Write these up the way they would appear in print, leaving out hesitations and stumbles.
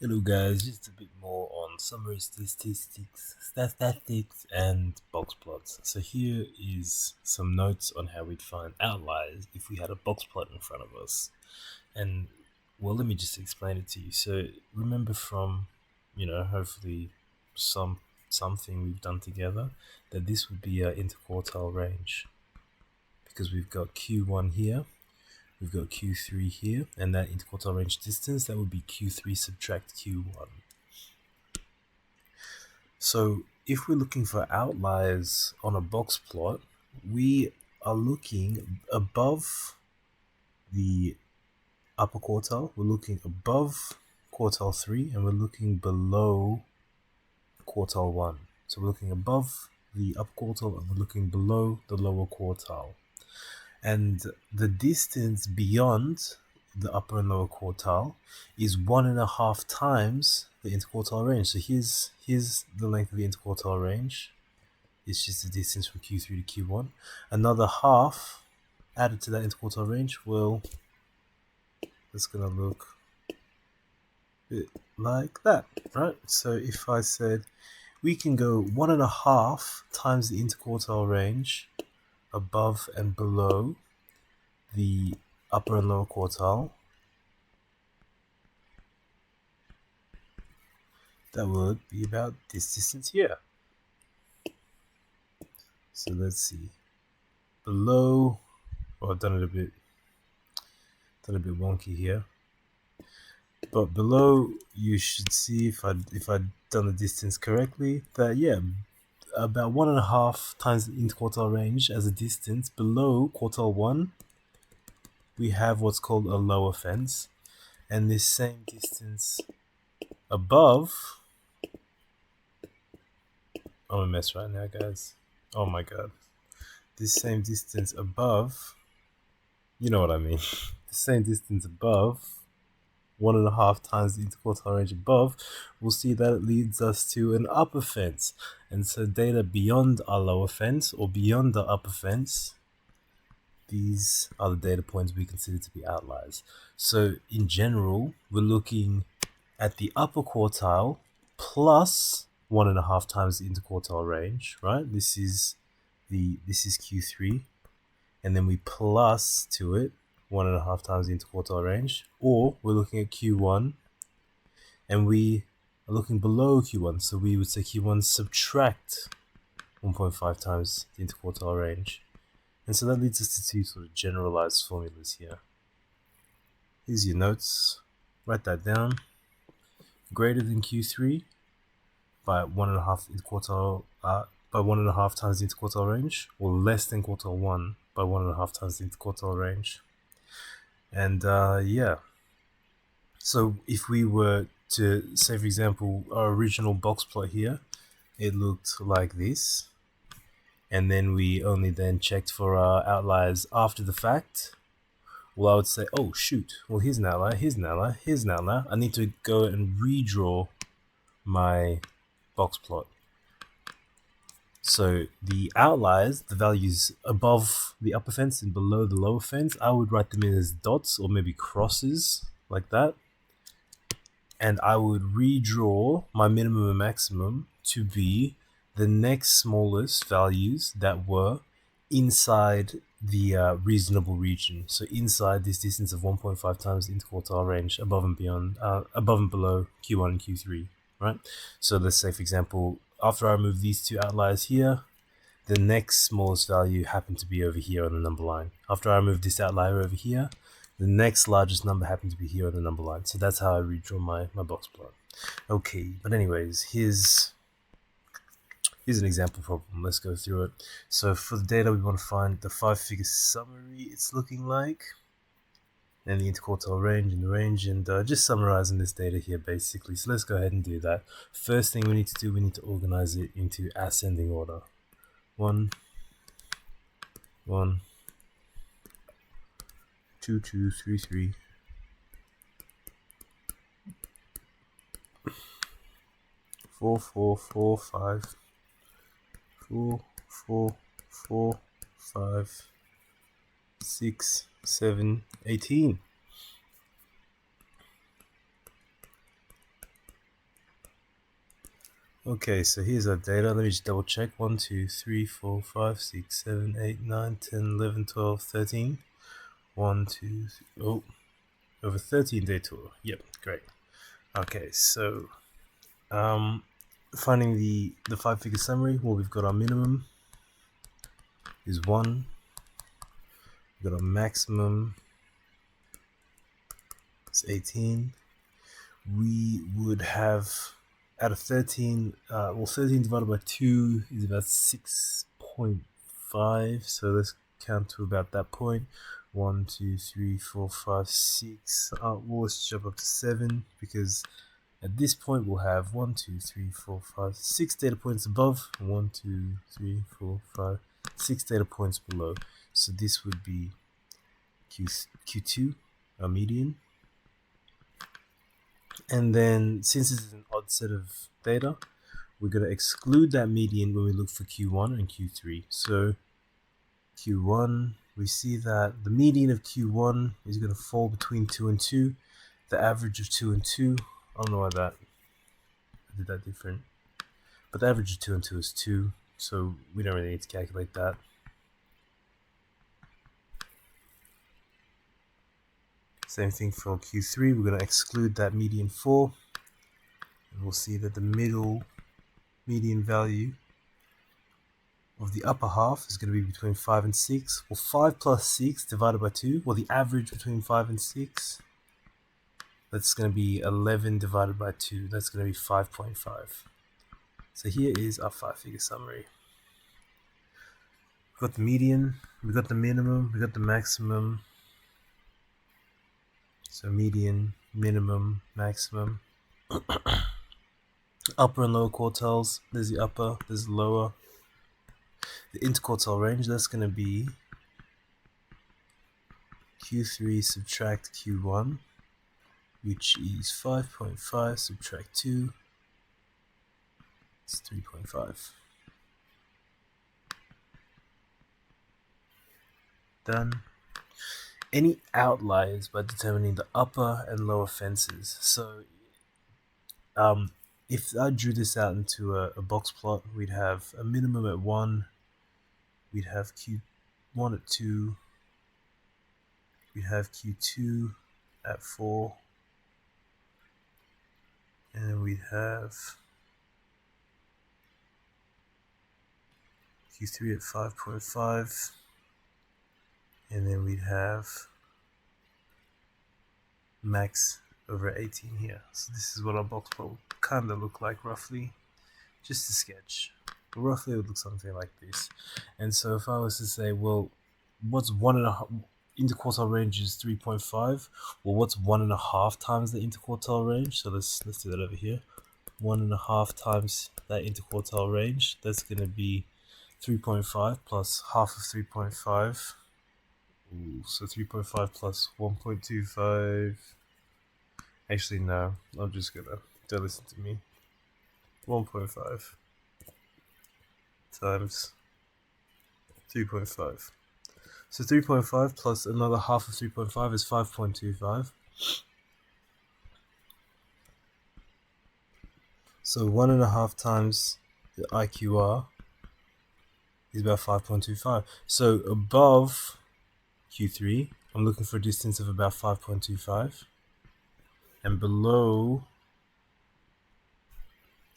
Hello guys, just a bit more on summary statistics and box plots. So here is some notes on how we'd find outliers if we had a box plot in front of us. And well, let me just explain it to you. So remember from, hopefully something we've done together, that this would be our interquartile range because we've got Q1 here. We've got Q3 here, and that interquartile range distance, that would be Q3 subtract Q1. So if we're looking for outliers on a box plot, we are looking above the upper quartile, we're looking above quartile 3, and we're looking below quartile 1. So we're looking above the upper quartile and we're looking below the lower quartile. And the distance beyond the upper and lower quartile is 1.5 times the interquartile range. So here's the length of the interquartile range. It's just the distance from Q3 to Q1. Another half added to that interquartile range will, it's gonna look a bit like that, right? So if I said we can go 1.5 times the interquartile range above and below the upper and lower quartile, that would be about this distance here. So let's see. Below, well, I've done it a bit wonky here. But below, you should see if I'd done the distance correctly, that yeah, about 1.5 times the interquartile range as a distance below quartile 1, we have what's called a lower fence, and this same distance above. I'm a mess right now, guys. Oh my god. This same distance above, you know what I mean. The same distance above, 1.5 times the interquartile range above, we'll see that it leads us to an upper fence. And so data beyond our lower fence or beyond the upper fence, these are the data points we consider to be outliers. So in general, we're looking at the upper quartile plus 1.5 times the interquartile range, right? This is Q3, and then we plus to it 1.5 times the interquartile range, or we're looking at Q1 and we are looking below Q1, so we would say Q1 subtract 1.5 times the interquartile range. And so that leads us to two sort of generalized formulas here. Here's your notes. Write that down. Greater than Q3 by 1.5 times the interquartile range, or less than quartile 1 by 1.5 times the interquartile range. And yeah, so if we were to say, for example, our original box plot here, it looked like this, and then we only then checked for our outliers after the fact. Well, I would say, oh shoot, well here's an outlier, here's an outlier, here's an outlier. I need to go and redraw my box plot. So the outliers, the values above the upper fence and below the lower fence, I would write them in as dots or maybe crosses like that. And I would redraw my minimum and maximum to be the next smallest values that were inside the reasonable region. So inside this distance of 1.5 times the interquartile range, above and below Q1 and Q3, right? So let's say, for example, after I remove these two outliers here, the next smallest value happened to be over here on the number line. After I remove this outlier over here, the next largest number happened to be here on the number line. So that's how I redraw my box plot. Okay, but anyways, here's an example problem. Let's go through it. So for the data, we want to find the 5-figure summary it's looking like, and the interquartile range and the range, and just summarizing this data here basically. So let's go ahead and do that. First thing we need to do, we need to organize it into ascending order. 1, 1, 2, 2, 3, 3. 4, 4, 4, 5. 4, 4, 4, 5, 6, 7, 18. Okay, so here's our data. Let me just double check. 1, 2, 3, 4, 5, 6, 7, 8, 9, 10, 11, 12, 13. 1, 2, 3, oh, over 13 day tour. Yep, great. Okay, so finding the 5-figure summary. Well, we've got our minimum is 1. We've got our maximum is 18. We would have out of 13, 13 divided by 2 is about 6.5. So let's count to about that point. 1, 2, 3, 4, 5, 6. Well, let's jump up to 7 because at this point we'll have 1, 2, 3, 4, 5, 6 data points above, 1, 2, 3, 4, 5, 6 data points below. So this would be Q2, our median. And then since this is an odd set of data, we're going to exclude that median when we look for Q1 and Q3. So Q1, we see that the median of Q1 is going to fall between 2 and 2. The average of 2 and 2, I don't know why I did that different. But the average of 2 and 2 is 2, so we don't really need to calculate that. Same thing for Q3, we're going to exclude that median 4. And we'll see that the median value of the upper half is going to be between 5 and 6. Well, 5 plus 6 divided by 2, well, the average between 5 and 6, that's going to be 11 divided by 2. That's going to be 5.5. So here is our 5-figure summary. We've got the median, we've got the minimum, we've got the maximum. So median, minimum, maximum. Upper and lower quartiles, there's the upper, there's the lower. The interquartile range, that's going to be Q3 subtract Q1, which is 5.5 subtract 2, it's 3.5. Done. Any outliers by determining the upper and lower fences. So if I drew this out into a box plot, we'd have a minimum at 1, we'd have Q1 at 2, we'd have Q2 at 4, and then we'd have Q3 at 5.5, and then we'd have max over 18 here. So this is what our box plot would kind of look like roughly, just a sketch. But roughly it would look something like this. And so if I was to say, well, what's 1.5, interquartile range is 3.5, well, what's 1.5 times the interquartile range? So let's do that over here. 1.5 times that interquartile range, that's going to be 3.5 plus half of 3.5. Ooh, so 3.5 plus 1.25. Actually, no, I'm just gonna, don't listen to me. 1.5 times 3.5. So 3.5 plus another half of 3.5 is 5.25. So 1.5 times the IQR is about 5.25. So above Q3, I'm looking for a distance of about 5.25. And below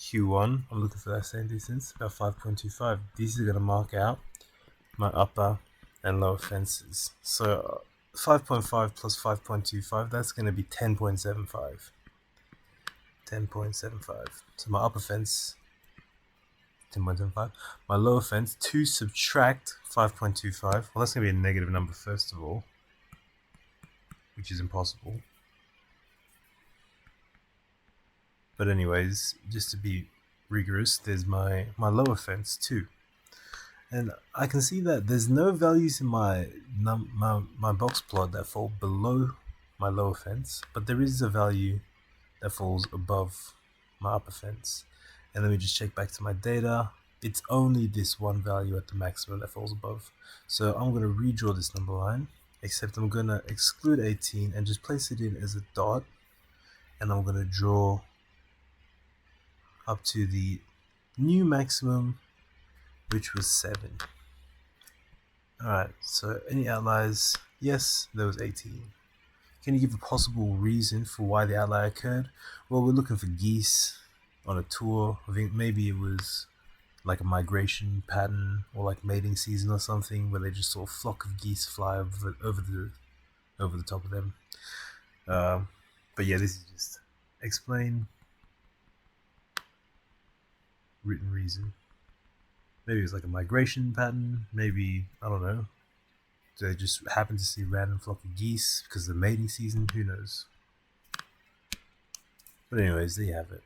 Q1, I'm looking for that same distance, about 5.25. These are going to mark out my upper and lower fences. So 5.5 plus 5.25, that's going to be 10.75. 10.75. So my upper fence, 10.75. My lower fence, to subtract 5.25, well, that's going to be a negative number first of all, which is impossible. But anyways, just to be rigorous, there's my lower fence too. And I can see that there's no values in my box plot that fall below my lower fence, but there is a value that falls above my upper fence. And let me just check back to my data. It's only this one value at the maximum that falls above. So I'm going to redraw this number line, except I'm going to exclude 18 and just place it in as a dot. And I'm going to draw up to the new maximum, which was 7. Alright, so any outliers? Yes, there was 18. Can you give a possible reason for why the outlier occurred? Well, we're looking for geese on a tour. I think maybe it was like a migration pattern or like mating season or something where they just saw a flock of geese fly over the top of them. But yeah, this is just explain written reason. Maybe it's like a migration pattern. Maybe, I don't know. They just happen to see a random flock of geese because of the mating season. Who knows? But anyways, there you have it.